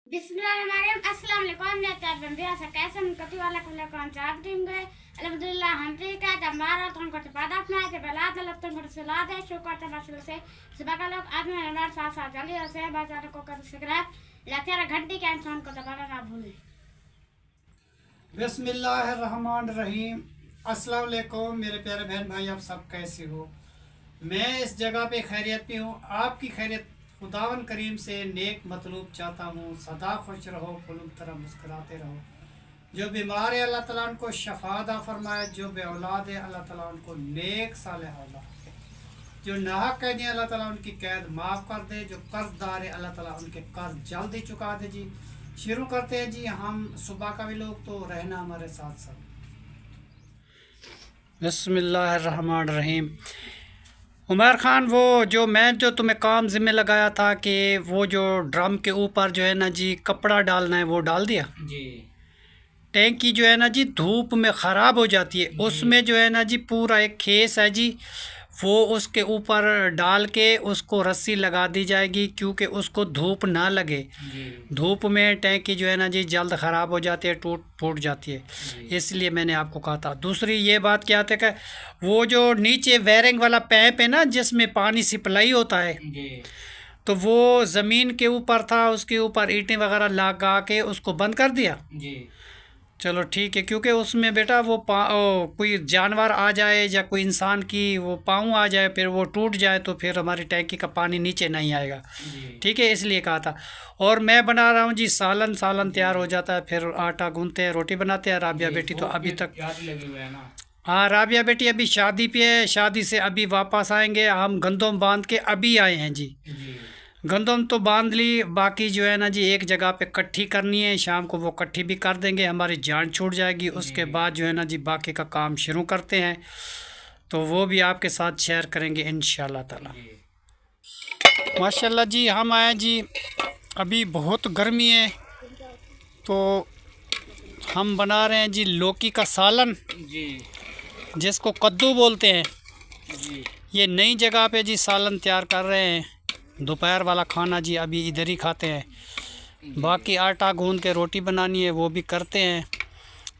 बिस्मिल्लाहिर्रहमानिर्रहीम। अस्सलाम वालेकुम। मैं ताबिन बिया से कैसे हम कति वाला कुल कौन चाप दिन गए अल्हम्दुलिल्लाह हम ठीक है। जब मारा तो हमको पता अपना के बला दे लगते हैं सला दे शुक्र है मसल से सुबह का लोग आज में हमारे साथ साथ चली से बाजार को कर सब्सक्राइब लचर घंटी के इंसान को दबाना ना भूलें। बिस्मिल्लाहिर्रहमानिर्रहीम। अस्सलाम वालेकुम मेरे प्यारे बहन भाई, आप सब कैसे हो? मैं इस जगह पे खैरियत पे हूँ। आपकी खैरियत खुदावन करीम से नेक मतलूब चाहता हूँ। सदा खुश रहो, फुलूक तरह मुस्कुराते रहो। जो बीमार है अल्लाह ताला उनको शफादा फरमाए, जो बे औलाद है अल्लाह ताला उनको नेक सालेह औलाद दे, जो नाहक कैदी है अल्लाह ताला उनकी कैद माफ़ कर दे, जो कर्जदार है अल्लाह ताला उनके कर्ज जल्दी चुका दे। जी शुरू करते हैं जी। हम सुबह का भी लोग तो रहना हमारे साथ साथ। बिस्मिल्लाहिर्रहमानिर्रहीम। उमर ख़ान, वो जो तुम्हें काम ज़िम्मे लगाया था कि वो जो ड्रम के ऊपर जो है ना जी कपड़ा डालना है, वो डाल दिया जी। टैंकी जो है ना जी धूप में ख़राब हो जाती है, उसमें जो है ना जी पूरा एक खेस है जी, वो उसके ऊपर डाल के उसको रस्सी लगा दी जाएगी क्योंकि उसको धूप ना लगे। धूप में टैंकी जो है ना जी जल्द ख़राब हो जाती है, टूट फूट जाती है, इसलिए मैंने आपको कहा था। दूसरी ये बात क्या है कि वो जो नीचे वायरिंग वाला पैप है ना जिसमें पानी सप्लाई होता है, तो वो ज़मीन के ऊपर था, उसके ऊपर ईंटें वगैरह लगा के उसको बंद कर दिया। चलो ठीक है, क्योंकि उसमें बेटा वो कोई जानवर आ जाए या कोई इंसान की वो पाँव आ जाए फिर वो टूट जाए तो फिर हमारी टैंकी का पानी नीचे नहीं आएगा। ठीक है, इसलिए कहा था। और मैं बना रहा हूँ जी सालन तैयार हो जाता है, फिर आटा गूंथते हैं, रोटी बनाते हैं। राबिया बेटी तो अभी तक हाँ, राबिया बेटी अभी शादी पे है, शादी से अभी वापस आएंगे। हम गंदम बांध के अभी आए हैं जी। गंदम तो बांध ली, बाकी जो है ना जी एक जगह पे इकट्ठी करनी है, शाम को वो इकट्ठी भी कर देंगे, हमारी जान छूट जाएगी। उसके बाद जो है ना जी बाकी का काम शुरू करते हैं, तो वो भी आपके साथ शेयर करेंगे इंशाल्लाह ताला। माशाल्लाह जी हम आए जी, अभी बहुत गर्मी है तो हम बना रहे हैं जी लौकी का सालन जी, जिसको कद्दू बोलते हैं जी। ये नई जगह पे जी सालन तैयार कर रहे हैं, दोपहर वाला खाना जी अभी इधर ही खाते हैं। बाकी आटा गूंद के रोटी बनानी है वो भी करते हैं,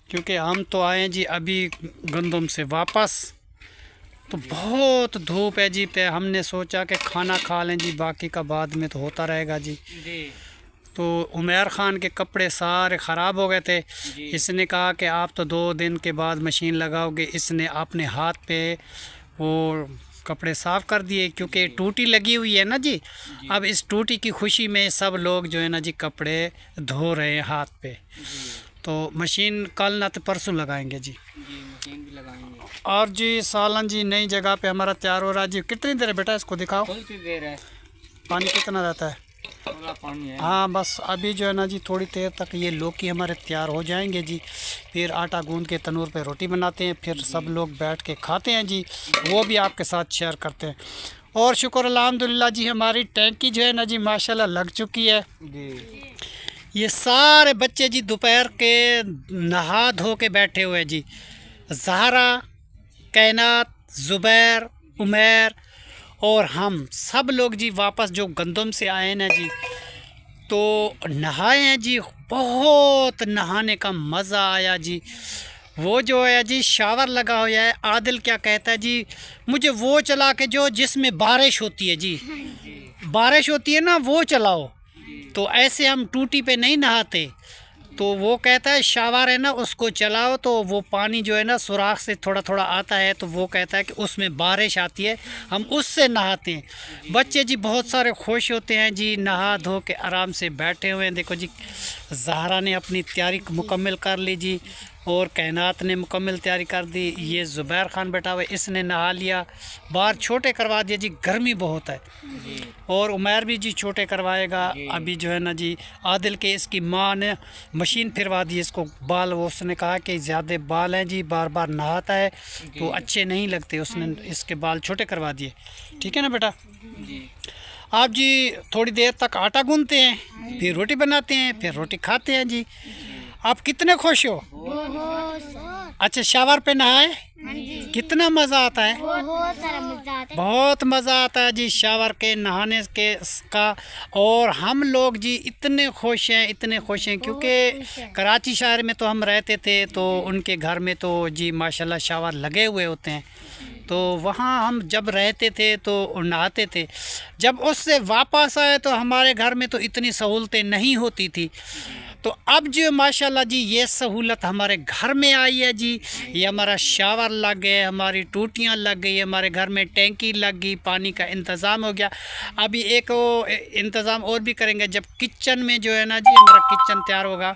क्योंकि हम तो आए जी अभी गंदम से वापस, तो बहुत धूप है जी पे। हमने सोचा कि खाना खा लें जी, बाकी का बाद में तो होता रहेगा जी। तो उमर ख़ान के कपड़े सारे ख़राब हो गए थे, इसने कहा कि आप तो 2 दिन के बाद मशीन लगाओगे। इसने अपने हाथ पे वो कपड़े साफ़ कर दिए, क्योंकि टूटी लगी हुई है ना जी। अब इस टूटी की खुशी में सब लोग जो है ना जी कपड़े धो रहे हैं हाथ पे। तो मशीन कल ना तो परसों लगाएंगे जी। मशीन भी लगाएंगे। और जी सालन जी नई जगह पे हमारा तैयार हो रहा है जी। कितनी देर है बेटा, इसको दिखाओ। थोड़ी देर है। पानी कितना रहता है? थोड़ा पानी है। हाँ बस अभी जो है ना जी थोड़ी देर तक ये लौकी हमारे तैयार हो जाएंगे जी। फिर आटा गूंद के तनूर पे रोटी बनाते हैं, फिर सब लोग बैठ के खाते हैं जी, वो भी आपके साथ शेयर करते हैं। और शुक्र अल्हम्दुलिल्लाह जी हमारी टैंकी जो है ना जी माशाल्लाह लग चुकी है जी। ये सारे बच्चे जी दोपहर के नहा धो के बैठे हुए हैं जी। ज़हरा, कैनात, ज़ुबैर, उमर और हम सब लोग जी वापस जो गंदम से आए हैं ना जी, तो नहाए हैं जी। बहुत नहाने का मज़ा आया जी। वो जो है जी शावर लगा हुआ है, आदिल क्या कहता है जी, मुझे वो चला के जो जिसमें बारिश होती है जी, बारिश होती है ना वो चलाओ। तो ऐसे हम टूटी पे नहीं नहाते, तो वो कहता है शावर है ना उसको चलाओ, तो वो पानी जो है ना सुराख से थोड़ा थोड़ा आता है, तो वो कहता है कि उसमें बारिश आती है, हम उससे नहाते हैं। बच्चे जी बहुत सारे खुश होते हैं जी, नहा धो के आराम से बैठे हुए हैं। देखो जी ज़हरा ने अपनी तैयारी मुकम्मल कर ली जी, और कैनात ने मुकम्मल तैयारी कर दी। ये ज़ुबैर ख़ान बैठा हुआ इसने नहा लिया, बाहर छोटे करवा दिए जी, गर्मी बहुत है। और उमर भी जी छोटे करवाएगा। अभी जो है ना जी आदिल के इसकी माँ ने मशीन फिरवा दी इसको, बाल वो उसने कहा कि ज़्यादा बाल हैं जी, बार बार नहाता है तो अच्छे नहीं लगते, उसने इसके बाल छोटे करवा दिए। ठीक है ना बेटा जी। आप जी थोड़ी देर तक आटा गूंथते हैं, फिर रोटी बनाते हैं, फिर रोटी खाते हैं जी। आप कितने खुश हो? अच्छा शावर पे नहाए? कितना मज़ा आता है, बहुत सारा मजा आता है। बहुत मज़ा आता है जी शावर के नहाने के का। और हम लोग जी इतने खुश हैं, इतने खुश हैं, क्योंकि कराची शहर में तो हम रहते थे, तो उनके घर में तो जी माशाल्लाह शावर लगे हुए होते हैं, तो वहाँ हम जब रहते थे तो नहाते थे। जब उससे वापस आए तो हमारे घर में तो इतनी सहूलतें नहीं होती थी, तो अब जो माशाल्लाह जी ये सहूलत हमारे घर में आई है जी। ये हमारा शावर लग गए, हमारी टूटियाँ लग गई, हमारे घर में टैंकी लग गई, पानी का इंतज़ाम हो गया। अभी एक वो इंतज़ाम और भी करेंगे, जब किचन में जो है ना जी हमारा किचन तैयार होगा,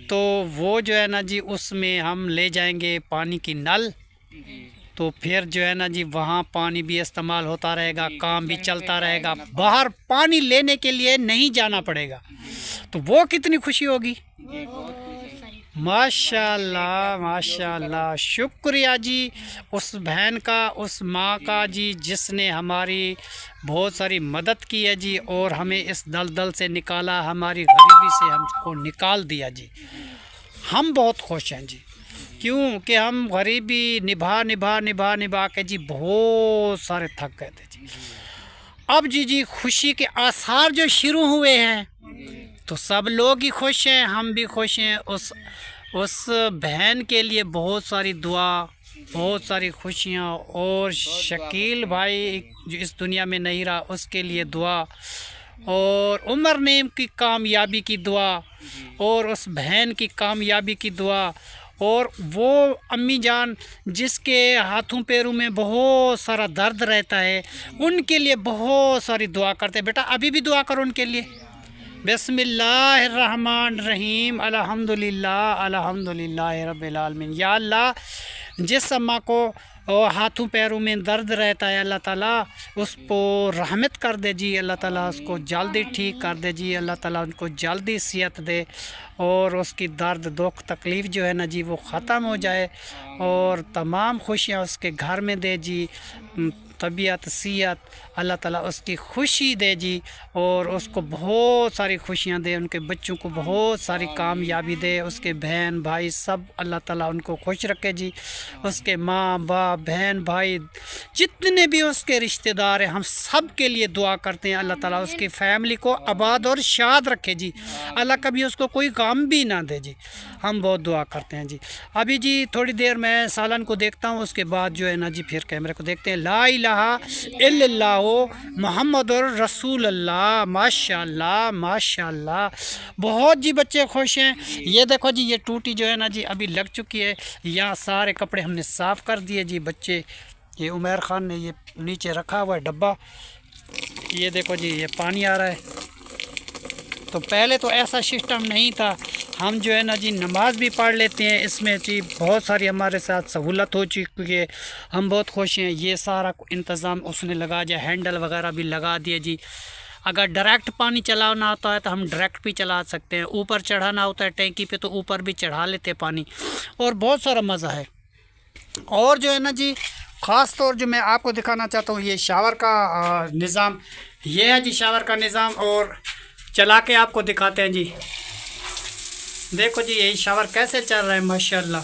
तो वो जो है ना जी उसमें हम ले जाएंगे पानी की नल, तो फिर जो है ना जी वहाँ पानी भी इस्तेमाल होता रहेगा, काम भी चलता रहेगा, बाहर पानी लेने के लिए नहीं जाना पड़ेगा, तो वो कितनी खुशी होगी। माशाल्लाह माशाल्लाह, शुक्रिया जी उस बहन का, उस माँ का जी, जिसने हमारी बहुत सारी मदद की है जी, और हमें इस दलदल से निकाला, हमारी गरीबी से हमको निकाल दिया जी। हम बहुत खुश हैं जी, क्यों कि हम गरीबी निभा के जी बहुत सारे थक गए थे जी। अब जी खुशी के आसार जो शुरू हुए हैं, तो सब लोग ही खुश हैं, हम भी खुश हैं। उस बहन के लिए बहुत सारी दुआ, बहुत सारी खुशियाँ, और शकील भाई जो इस दुनिया में नहीं रहा उसके लिए दुआ, और उमर नेम की कामयाबी की दुआ, और उस बहन की कामयाबी की दुआ, और वो अम्मी जान जिसके हाथों पैरों में बहुत सारा दर्द रहता है, उनके लिए बहुत सारी दुआ करते हैं। बेटा अभी भी दुआ करो उनके लिए। बिस्मिल्लाहिर्रहमानिर्रहीम, अल्हम्दुलिल्लाह अल्हम्दुलिल्लाह रब्बिल आलमीन। या अल्लाह जिस अम्मा को हाथों पैरों में दर्द रहता है, अल्लाह ताला उसको रहमत कर दे जी, अल्लाह ताला उसको जल्दी ठीक कर दे जी, अल्लाह ताला उनको जल्दी सेहत दे, और उसकी दर्द दुख तकलीफ़ जो है ना जी वो ख़त्म हो जाए, और तमाम खुशियाँ उसके घर में दे जी, तबीयत सेहत अल्लाह ताला उसकी खुशी दे जी, और उसको बहुत सारी खुशियाँ दे, उनके बच्चों को बहुत सारी कामयाबी दे, उसके बहन भाई सब अल्लाह ताला उनको खुश रखे जी। उसके माँ बाप बहन भाई जितने भी उसके रिश्तेदार हैं, हम सब के लिए दुआ करते हैं, अल्लाह ताला उसकी फ़ैमिली को आबाद और शाद रखे जी, अल्लाह कभी उसको कोई गम भी ना दे जी। हम बहुत दुआ करते हैं जी। अभी जी थोड़ी देर मैं सालन को देखता हूँ, उसके बाद जो है ना जी फिर कैमरे को देखते हैं। ला इलाहा इल्लल्लाह मुहम्मदुर रसूलुल्लाह। माशाल्लाह माशाल्लाह, बहुत जी बच्चे खुश हैं। ये देखो जी ये टूटी जो है ना जी अभी लग चुकी है, यहाँ सारे कपड़े हमने साफ़ कर दिए जी। बच्चे ये उमर ख़ान ने ये नीचे रखा हुआ है डब्बा, ये देखो जी ये पानी आ रहा है। तो पहले तो ऐसा सिस्टम नहीं था, हम जो है ना जी नमाज भी पढ़ लेते हैं इसमें जी। बहुत सारी हमारे साथ सहूलत हो चुकी है, हम बहुत खुश हैं। ये सारा इंतज़ाम उसने लगा दिया, हैंडल वगैरह भी लगा दिए जी। अगर डायरेक्ट पानी चलाना होता है तो हम डायरेक्ट भी चला सकते हैं, ऊपर चढ़ाना होता है टैंकी पे तो ऊपर भी चढ़ा लेते हैं पानी, और बहुत सारा मज़ा है। और जो है ना जी ख़ास तौर जो मैं आपको दिखाना चाहता हूँ, ये शावर का निज़ाम, ये है जी शावर का निज़ाम, और चला के आपको दिखाते हैं जी। देखो जी यही शावर कैसे चल रहा है माशाल्लाह।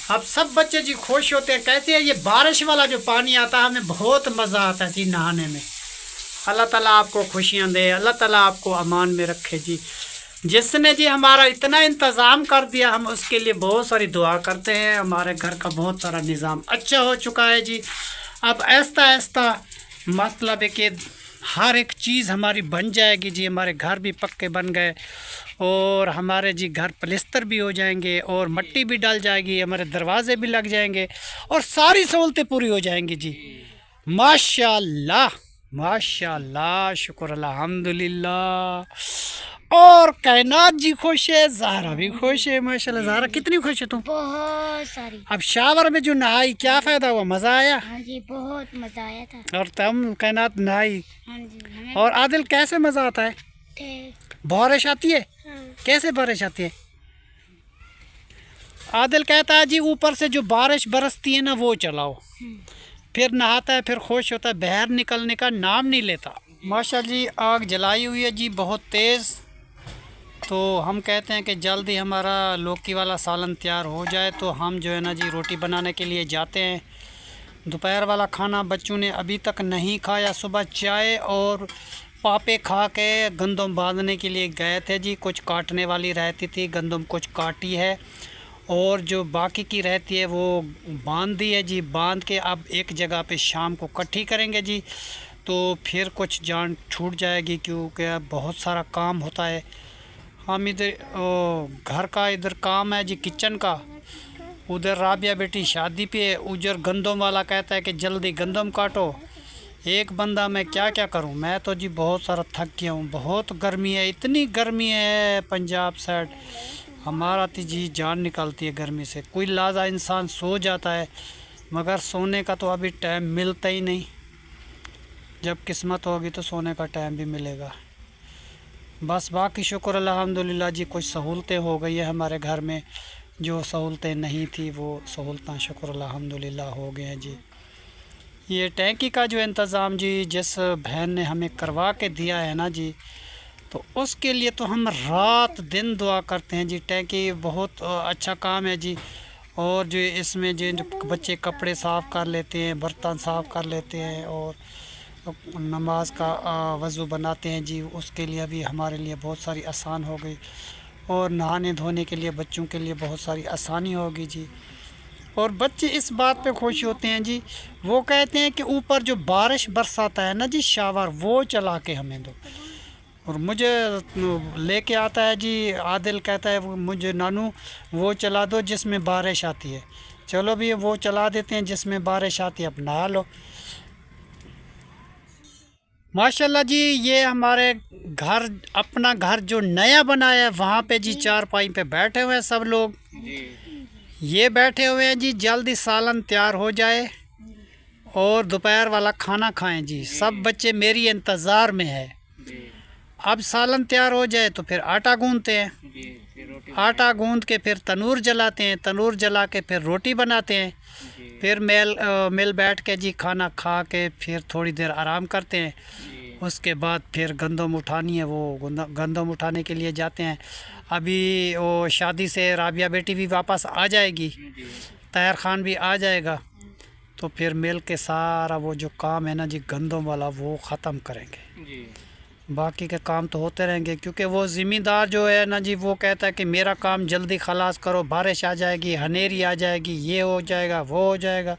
अब सब बच्चे जी खुश होते हैं, कहते हैं ये बारिश वाला जो पानी आता है हमें बहुत मज़ा आता है जी नहाने में। अल्लाह ताला आपको खुशियाँ दे, अल्लाह ताला आपको अमान में रखे जी। जिसने जी हमारा इतना इंतज़ाम कर दिया, हम उसके लिए बहुत सारी दुआ करते हैं। हमारे घर का बहुत सारा निज़ाम अच्छा हो चुका है जी। अब आहिस्ता आहिस्ता मतलब है कि हर एक चीज़ हमारी बन जाएगी जी। हमारे घर भी पक्के बन गए, और हमारे जी घर प्लिस्तर भी हो जाएंगे, और मट्टी भी डल जाएगी, हमारे दरवाज़े भी लग जाएंगे, और सारी सहूलतें पूरी हो जाएंगी जी। माशाल्लाह माशाल्लाह, शुक्र अल्हम्दुलिल्लाह। और कायनात जी खुश है, ज़हरा भी खुश है माशाल्लाह। ज़हरा कितनी खुश है तुम? बहुत सारी। अब शावर में जो नहाई क्या फ़ायदा हुआ, मज़ा आया? हाँ जी बहुत मज़ा आया था। और तुम कायनात नहाई? हाँ जी। हमें और आदिल कैसे मज़ा आता है? बारिश आती है? हाँ। कैसे बारिश आती है? आदिल कहता है जी ऊपर से जो बारिश बरसती है ना वो चलाओ, फिर नहाता है, फिर खुश होता है, बाहर निकलने का नाम नहीं लेता। माशाल्लाह जी आग जलाई हुई है जी बहुत तेज़, तो हम कहते हैं कि जल्दी हमारा लौकी वाला सालन तैयार हो जाए तो हम जो है ना जी रोटी बनाने के लिए जाते हैं। दोपहर वाला खाना बच्चों ने अभी तक नहीं खाया। सुबह चाय और पापे खा के गंदम बांधने के लिए गए थे जी। कुछ काटने वाली रहती थी, गंदम कुछ काटी है और जो बाकी की रहती है वो बांध दी है जी। बांध के अब एक जगह पे शाम को इकट्ठी करेंगे जी, तो फिर कुछ जान छूट जाएगी क्योंकि अब बहुत सारा काम होता है। हम इधर घर का इधर काम है जी, किचन का। उधर राबिया बेटी शादी पे है, उधर गंदम वाला कहता है कि जल्दी गंदम काटो। एक बंदा मैं क्या क्या करूं। मैं तो जी बहुत सारा थक गया हूं। बहुत गर्मी है, इतनी गर्मी है पंजाब साइड, हमारा तो जी जान निकलती है गर्मी से। कोई लाजा इंसान सो जाता है मगर सोने का तो अभी टाइम मिलता ही नहीं। जब किस्मत होगी तो सोने का टाइम भी मिलेगा। बस बाकी शुक्र अल्हम्दुलिल्लाह जी, कुछ सहूलतें हो गई है हमारे घर में। जो सहूलतें नहीं थी वो सहूलतें शुक्र अल्हम्दुलिल्लाह हो गए हैं जी। ये टैंकी का जो इंतज़ाम जी जिस बहन ने हमें करवा के दिया है ना जी, तो उसके लिए तो हम रात दिन दुआ करते हैं जी। टैंकी बहुत अच्छा काम है जी। और जो इसमें जो बच्चे कपड़े साफ़ कर लेते हैं, बर्तन साफ़ कर लेते हैं और नमाज का वज़ू बनाते हैं जी, उसके लिए भी हमारे लिए बहुत सारी आसान हो गई। और नहाने धोने के लिए बच्चों के लिए बहुत सारी आसानी होगी जी। और बच्चे इस बात पे खुश होते हैं जी, वो कहते हैं कि ऊपर जो बारिश बरसाता है ना जी, शावर, वो चला के हमें दो। और मुझे लेके आता है जी, आदिल कहता है वो मुझे नानू वो चला दो जिसमें बारिश आती है। चलो भी वो चला देते हैं जिसमें बारिश आती है, अब नहा लो। माशाल्लाह जी, ये हमारे घर, अपना घर जो नया बनाया है वहाँ पे जी चारपाई पे बैठे हुए हैं सब लोग। ये बैठे हुए हैं जी, जल्दी सालन तैयार हो जाए और दोपहर वाला खाना खाएं जी। सब बच्चे मेरी इंतज़ार में है। अब सालन तैयार हो जाए तो फिर आटा गूंदते हैं। आटा गूंद के फिर तनूर जलाते हैं। तनूर जला के फिर रोटी बनाते हैं। फिर मिल बैठ के जी खाना खा के फिर थोड़ी देर आराम करते हैं। उसके बाद फिर गंदम उठानी है, वो गंदम उठाने के लिए जाते हैं। अभी वो शादी से राबिया बेटी भी वापस आ जाएगी, ताहिर ख़ान भी आ जाएगा, तो फिर मिल के सारा वो जो काम है ना जी गंदम वाला वो ख़त्म करेंगे। बाकी के काम तो होते रहेंगे क्योंकि वो ज़िम्मेदार जो है ना जी, वो कहता है कि मेरा काम जल्दी खलास करो, बारिश आ जाएगी, हनेरी आ जाएगी, ये हो जाएगा, वो हो जाएगा।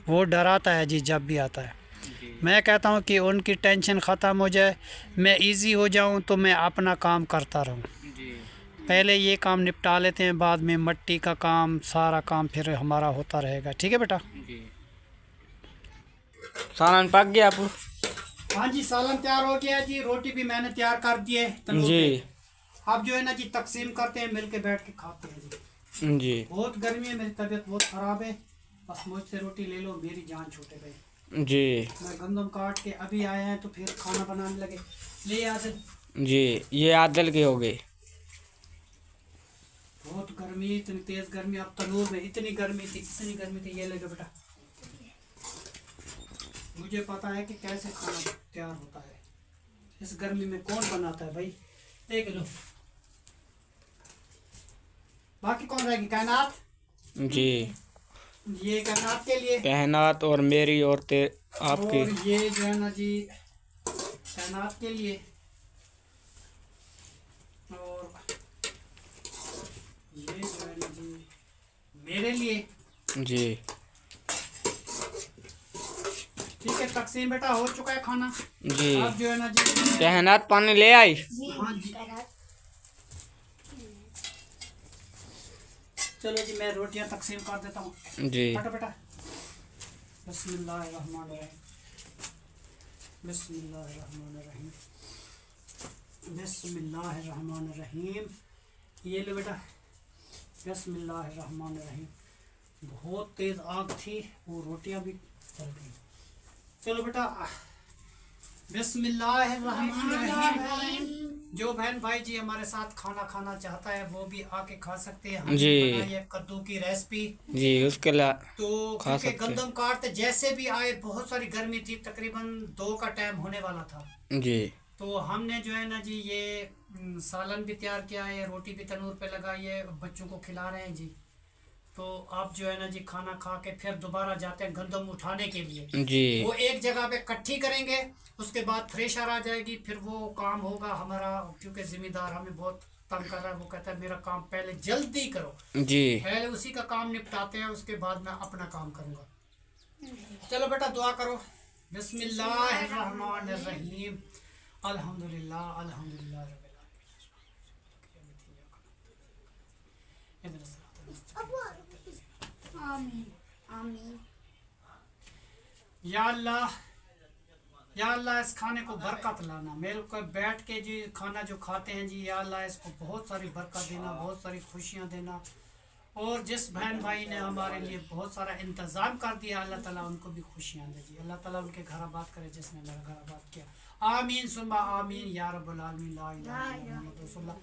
वो डराता है जी जब भी आता है। मैं कहता हूँ कि उनकी टेंशन ख़त्म हो जाए, मैं इजी हो जाऊँ, तो मैं अपना काम करता रहूँ। पहले ये काम निपटा लेते हैं, बाद में मट्टी का काम, सारा काम फिर हमारा होता रहेगा। ठीक है बेटा? सालन पक गया आपको? हाँ जी, सालन तैयार हो गया जी। रोटी भी मैंने तैयार कर दी है जी। अब जो है ना जी तकसीम करते हैं, मिल के बैठ के खाते हैं जी। बहुत गर्मी है, मेरी तबीयत बहुत ख़राब है, बस मुझसे रोटी ले लो, मेरी जान छूटे भाई जी। मैं गंदम काट के अभी आए हैं तो फिर खाना बनाने लगे। ले आदिल जी, ये आदिल के हो गए। बहुत गर्मी, इतनी तेज़ गर्मी। अब तनूर में इतनी गर्मी थी। ये लगे बेटा, मुझे पता है कि कैसे खाना तैयार होता है। इस गर्मी में कौन बनाता है भाई? देख लो। बाकी कौन रहेगी? कायनात जी। ये कायनात के लिए, कायनात और मेरी और आपके। और ये जो है ना जी कायनात के लिए, और ये जो है ना जी मेरे लिए जी। ठीक है, तकसीम बेटा हो चुका है खाना जी। अब जो है ना जी कायनात पानी ले आई। हाँ जी, चलो जी मैं रोटियां तकसीम कर देता हूँ जी। बेटा बिस्मिल्लाहिर्रहमानिर्रहीम, बिस्मिल्लाहिर्रहमानिर्रहीम, बिस्मिल्लाहिर्रहमानिर्रहीम। ये लो बेटा, बिस्मिल्लाहिर्रहमानिर्रहीम। बहुत तेज़ आग थी, वो रोटियां भी जल गई। चलो बेटा, बिस्मिल्लाहिर्रहमानिर्रहीम। जो बहन भाई जी हमारे साथ खाना खाना चाहता है वो भी आके खा सकते हैं जी। ये कद्दू की रेसिपी जी, उसके लिए तो क्योंकि गंदम काटते जैसे भी आए, बहुत सारी गर्मी थी, तकरीबन 2 का टाइम होने वाला था जी। तो हमने जो है ना जी ये सालन भी तैयार किया है, रोटी भी तनूर पे लगाई है, बच्चों को खिला रहे हैं जी। तो आप जो है ना जी खाना खा के फिर दोबारा जाते हैं गंदम उठाने के लिए जी। वो एक जगह पे इकट्ठी करेंगे, उसके बाद थ्रेशर आ जाएगी, फिर वो काम होगा हमारा। क्योंकि जिम्मेदार हमें बहुत तंग कर रहा है, वो कहता है मेरा काम पहले जल्दी करो जी। पहले उसी का काम निपटाते हैं, उसके बाद मैं अपना काम करूँगा। चलो बेटा दुआ करो। बिस्मिल्लाहिर्रहमानिर्रहीम अल्हम्दुलिल्लाह अल्हम्दुलिल्लाह रब्बिल आमीन। आमीन आमीन। या अल्लाह इस खाने को बरकत लाना, मेरे को बैठ के जी खाना जो खाते हैं जी, या अल्लाह इसको बहुत सारी बरकत देना, बहुत सारी खुशियाँ देना। और जिस बहन भाई ने हमारे लिए बहुत सारा इंतज़ाम कर दिया, अल्लाह ताला उनको भी खुशियाँ दे जी। अल्लाह ताला उनके घर आबाद करे जिसने मेरा घर आबाद किया। आमीन सुम्मा आमीन या रब्बुल आलमीन ला इलाहा इल्लल्लाह मुहम्मद रसूलुल्लाह।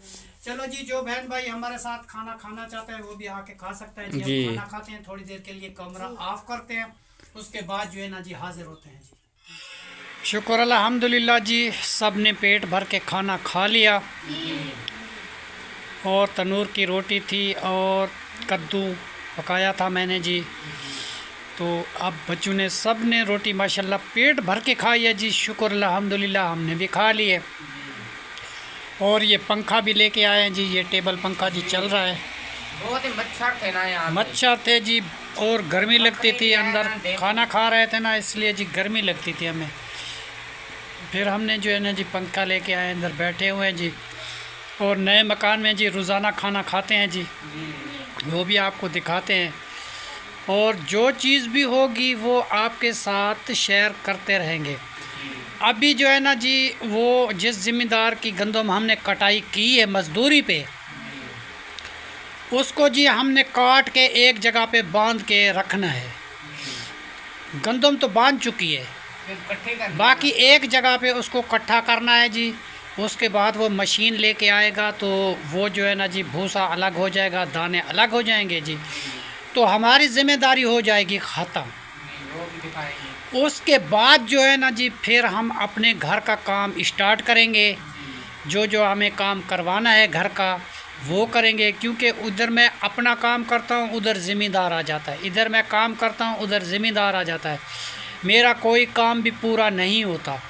चलो जी, जो बहन भाई हमारे साथ खाना खाना चाहते हैं वो भी आके खा सकते हैं जी। जी। हम खाना खाते हैं, थोड़ी देर के लिए कमरा ऑफ करते हैं, उसके बाद जो है ना जी हाजिर होते हैं जी। शुक्र अल्हम्दुलिल्लाह जी, सब ने पेट भर के खाना खा लिया और तनूर की रोटी थी और कद्दू पकाया था मैंने जी। तो अब बच्चों ने सब ने रोटी माशाल्लाह पेट भर के खाई है जी। शुक्र अल्हम्दुलिल्लाह हमने भी खा लिए। और ये पंखा भी लेके आए हैं जी, ये टेबल पंखा जी चल रहा है। बहुत ही मच्छर थे ना यहाँ। मच्छर थे जी और गर्मी लगती थी, अंदर खाना खा रहे थे ना, इसलिए जी गर्मी लगती थी हमें। फिर हमने जो है ना जी पंखा लेके आए, अंदर बैठे हुए हैं जी। और नए मकान में जी रोज़ाना खाना खाते हैं जी, वो भी आपको दिखाते हैं। और जो चीज़ भी होगी वो आपके साथ शेयर करते रहेंगे। अभी जो है ना जी वो जिस ज़िम्मेदार की गंदम हमने कटाई की है मज़दूरी पे, उसको जी हमने काट के एक जगह पे बांध के रखना है। गंदम तो बांध चुकी है, बाकी एक जगह पे उसको इकट्ठा करना है जी। उसके बाद वो मशीन लेके आएगा तो वो जो है ना जी भूसा अलग हो जाएगा, दाने अलग हो जाएंगे जी। तो हमारी ज़िम्मेदारी हो जाएगी ख़त्म। उसके बाद जो है ना जी फिर हम अपने घर का काम स्टार्ट करेंगे। जो जो हमें काम करवाना है घर का वो करेंगे, क्योंकि उधर मैं अपना काम करता हूँ, उधर ज़िम्मेदार आ जाता है, इधर मैं काम करता हूँ, उधर ज़िम्मेदार आ जाता है। मेरा कोई काम भी पूरा नहीं होता।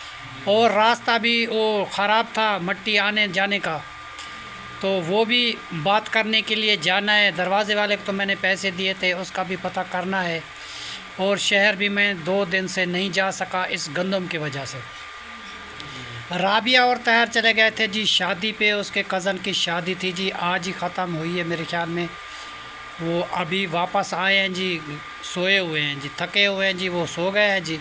और रास्ता भी वो ख़राब था मट्टी आने जाने का, तो वो भी बात करने के लिए जाना है। दरवाज़े वाले को तो मैंने पैसे दिए थे, उसका भी पता करना है। और शहर भी मैं 2 दिन से नहीं जा सका इस गंदम की वजह से। राबिया और तहर चले गए थे जी शादी पे, उसके कज़न की शादी थी जी, आज ही ख़त्म हुई है मेरे ख्याल में। वो अभी वापस आए हैं जी, सोए हुए हैं जी, थके हुए हैं जी, वो सो गए हैं जी।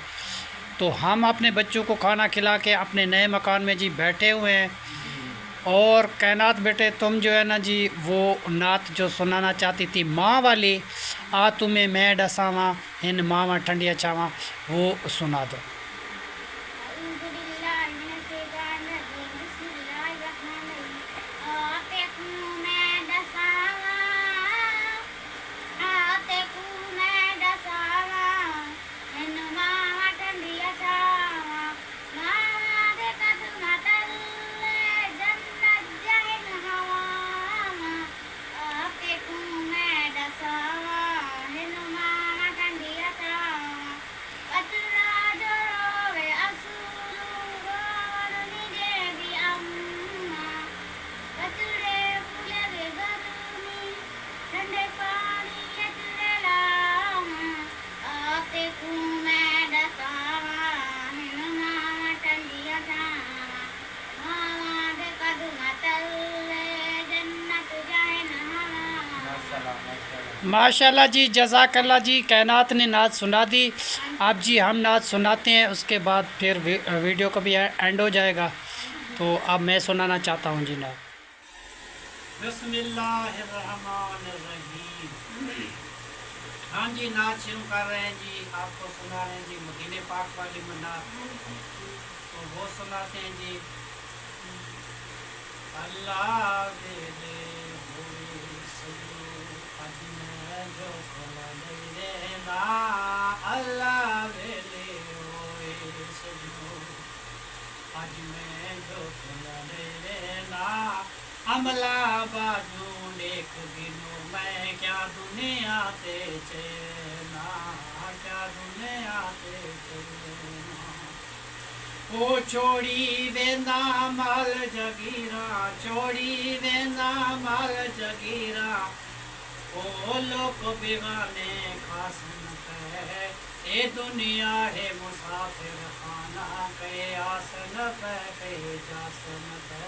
तो हम अपने बच्चों को खाना खिला के अपने नए मकान में जी बैठे हुए हैं। और कायनात बेटे तुम जो है ना जी वो नात जो सुनाना चाहती थी माँ वाली, आ तुम्हें मैं डसावा इन मावा ठंडिया चावा, वो सुना दो। माशाल्लाह जी, जज़ाकल्लाह जी। कायनात ने नात सुना दी। आप जी हम नात सुनाते हैं, उसके बाद फिर वीडियो का भी एंड हो जाएगा। तो अब मैं सुनाना चाहता हूँ जी नात। बिस्मिल्लाहिर्रहमानिर्रहीम। हाँ जी नात शुरू कर रहे हैं जी, आपको सुना रहे हैं जी मदीने पाक वाली नात। तो वो सुनाते हैं जी। अल्लाह दे दे जो खुला नहीं रहना, अल्लाह वेले होए सजो, आज मैं जो ना अमला बाजू देख गिनो मैं क्या दुनिया ते चेना क्या दुनिया ते चेना ओ छोड़ी वेंदा माल जगीरा छोड़ी वेंदा माल जगीरा ओ लोग बेगाने खासन है ए दुनिया है मुसाफिर खाना कहे आसन पे कहे जासन पे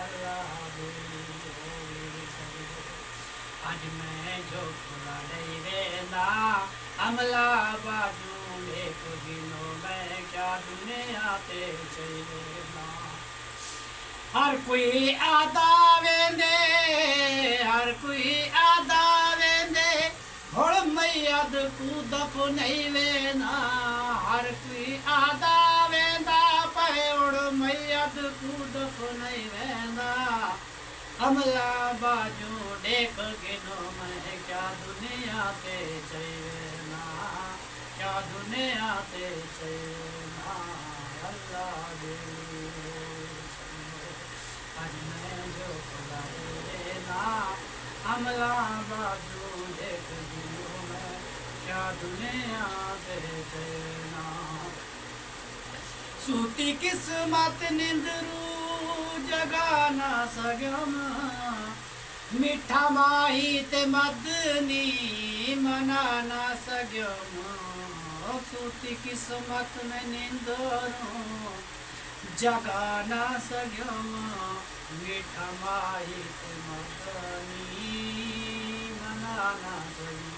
अल्लाह आज मैं जो खुला नहीं वेंदा अमला बाजू एक दिनों में क्या दुनिया ते चलेना हर कोई आदा वेंदे हर कोई आदा वेंदे होड़ मैयद को दफ नहीं वेना हर कोई आदा वेंदा पहोड़ मैयद को दफ नहीं वेंदा अमला बाजू देख गिनो मैं क्या दुनिया ते चलेना क्या दुनिया ते चलेना अल्लाह दे आज मैं जो खुदा लेना अमला बाजू देख गिनो मैं क्या दुनिया ते चलेना सूती किस्मत निंदरू जगाना सगम मीठा माही ते मदनी मनाना सगम सूती किस्मत में निंदरू जगाना सगम मीठा माही ते मदनी मनाना सगम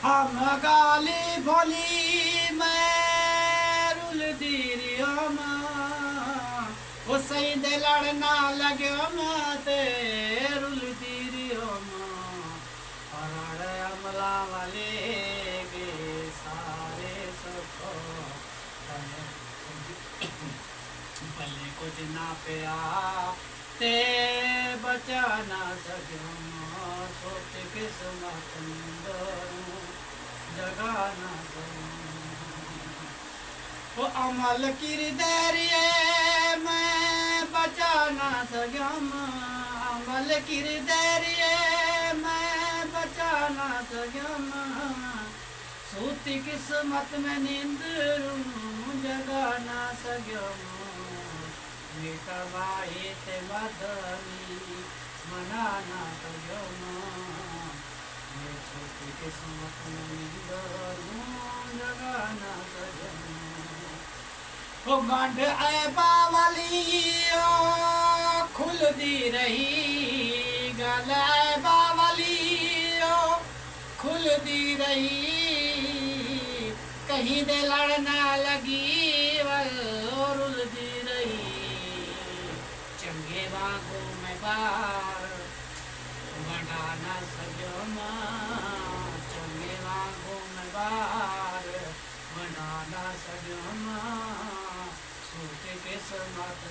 हम गाली भोली मैं रुल दीरियम वो सही दे लड़ना लग्यो माते रुल दीरियम और अमला वाले के सारे सुखो भले कुछ ना पिया ते बचा ना सक्यो सोच किस्मत जगा ना वो अमल किरदारिए मैं बचा ना सगम अमल किरदारिए मैं बचा ना सगम सूती किस्मत में नींद जगा ना सगम मिटवाए ते मदनी मना ना सगम सूती किस्मत में नींद जगा ना सगम वो गांठ ऐबा वाली खुल दी रही गल ऐबा वाली खुल दी रही कहीं दे लड़ना लगी रुल दी रही चंगे बागों में बार बढ़ाना सजमा चंगे बागों में बार बनाना सजमा सूते के समात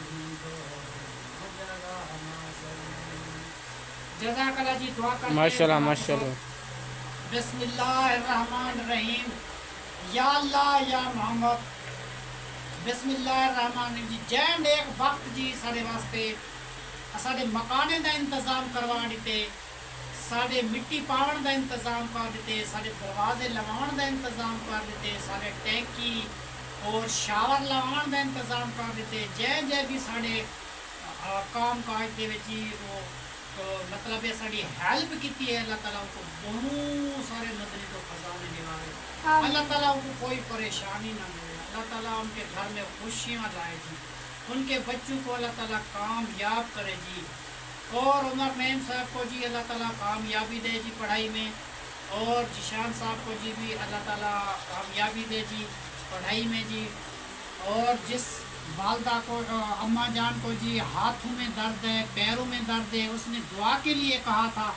जज़ाकल्लाह जी दुआ करते हैं माशाल्लाह माशाल्लाह बिस्मिल्लाहिर्रहमानिर्रहीम या अल्लाह या मोहम्मद बिस्मिल्लाहिर्रहमानिर्रहीम जी जैन एक वक्त जी साडे वास्ते साडे मकाने दा इंतजाम करवा दिते साडे मिट्टी पावन दा इंतजाम कर दिते साडे दरवाजे लगाउण दा इंतजाम कर दिते साडे टैंकी और शावर लगाउण दा इंतजाम कर दिते जै भी साडे काम काज दे विच वो तो मतलब ये साड़ी हेल्प की है अल्लाह ताला उनको बहुत सारे मदनी तो खजाने दिलाए अल्लाह ताला उनको कोई परेशानी ना मिले अल्लाह ताला उनके घर में खुशियाँ लाए जी उनके बच्चों को अल्लाह ताला कामयाब करे जी और उमर मैम साहब को जी अल्लाह ताला कामयाबी दे जी पढ़ाई में और जिशान साहब को जी भी अल्लाह ताला कामयाबी दे जी पढ़ाई में जी और जिस वालदा को अम्मा जान को जी हाथों में दर्द है पैरों में दर्द है उसने दुआ के लिए कहा था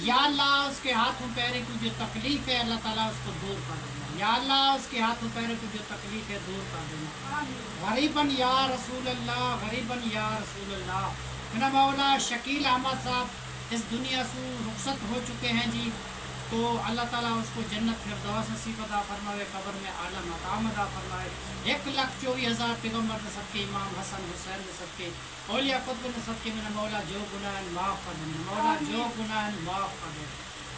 या अल्लाह उसके हाथों पैरों की जो तकलीफ़ है अल्लाह ताला उसको दूर कर देना या अल्लाह उसके हाथों पैरों की जो तकलीफ़ है दूर कर देना गरीबन या रसूल अल्लाह गरीबन या रसूल अल्लाह मेरा मौला शकील अहमद साहब इस दुनिया से रुखसत हो चुके हैं जी तो अल्लाह ताला उसको जन्नत फिरदौस नसीब अता फरमावे, कब्र में आला मकाम अता फरमावे। 1,24,000 पैगम्बर ने सबके, इमाम हसन हुसैन ने सबके, औलिया कुतुब ने सबके, मेरा मौला जो गुनाह माफ़ कर दे, मौला जो गुनाह माफ़ कर दे।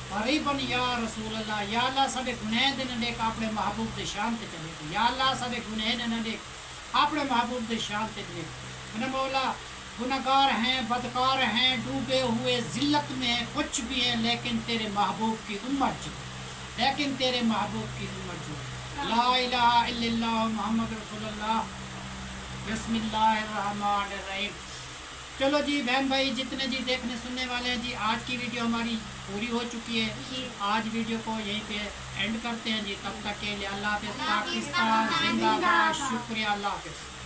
करीबन या रसूल अल्लाह, या अल्लाह साडे गुनाह दे न देख अपने महबूब दे शान ते चले, या अल्लाह साडे गुनाह न देख अपने महबूब दे शान ते चले। मेरा मौला गुनहगार हैं, बदकार हैं, डूबे हुए जिल्लत में हैं, कुछ भी हैं, लेकिन तेरे महबूब की उम्मत जो, लेकिन तेरे महबूब की उम्मत जो। ला इलाहा इल्लल्लाह मुहम्मद रसूलुल्लाह, बिस्मिल्लाहिर्रहमानिर्रहीम। चलो जी बहन भाई, जितने जी देखने सुनने वाले हैं जी, आज की वीडियो हमारी पूरी हो चुकी है। आज वीडियो को यहीं पे एंड करते हैं जी। तब तक के लिए अल्लाह हाफ़िज़। पाकिस्तान जिंदाबाद। शुक्रिया, अल्लाह हाफ़िज़।